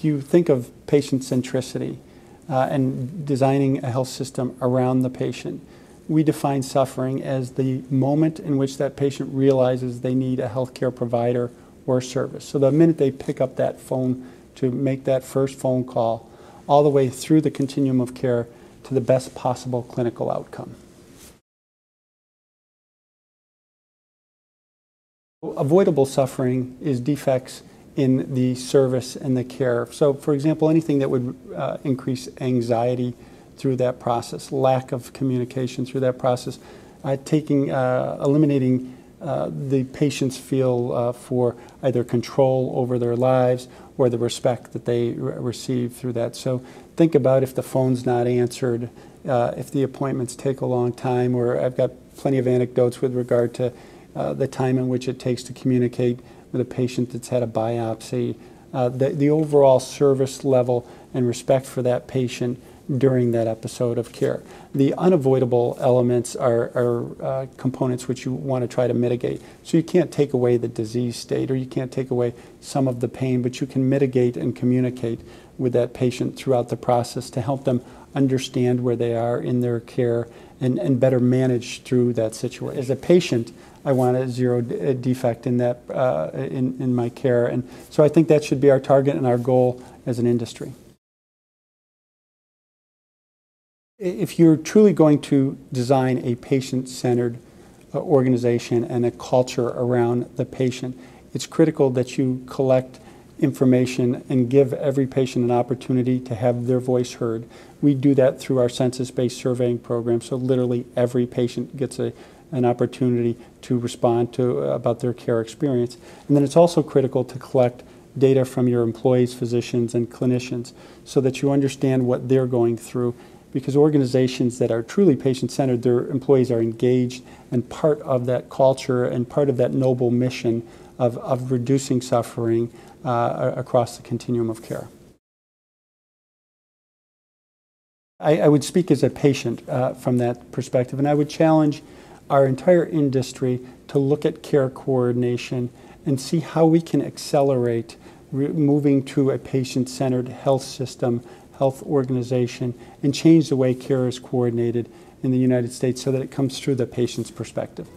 if you think of patient centricity and designing a health system around the patient, we define suffering as the moment in which that patient realizes they need a healthcare provider or service. So the minute they pick up that phone to make that first phone call, all the way through the continuum of care to the best possible clinical outcome. Avoidable suffering is defects in the service and the care. So, for example, anything that would increase anxiety through that process, lack of communication through that process, eliminating the patient's feel for either control over their lives or the respect that they receive through that. So think about if the phone's not answered, if the appointments take a long time, or I've got plenty of anecdotes with regard to the time in which it takes to communicate with a patient that's had a biopsy, the overall service level and respect for that patient during that episode of care. The unavoidable elements are components which you want to try to mitigate. So you can't take away the disease state, or you can't take away some of the pain, but you can mitigate and communicate with that patient throughout the process to help them understand where they are in their care and better manage through that situation. As a patient, I want a zero defect in that in my care, and so I think that should be our target and our goal as an industry. If you're truly going to design a patient-centered organization and a culture around the patient, it's critical that you collect information and give every patient an opportunity to have their voice heard. We do that through our census-based surveying program, so literally every patient gets an opportunity to respond to about their care experience. And then it's also critical to collect data from your employees, physicians, and clinicians so that you understand what they're going through, because organizations that are truly patient-centered, their employees are engaged and part of that culture and part of that noble mission of reducing suffering across the continuum of care. I would speak as a patient from that perspective, and I would challenge our entire industry to look at care coordination and see how we can accelerate moving to a patient-centered health system, health organization, and change the way care is coordinated in the United States so that it comes through the patient's perspective.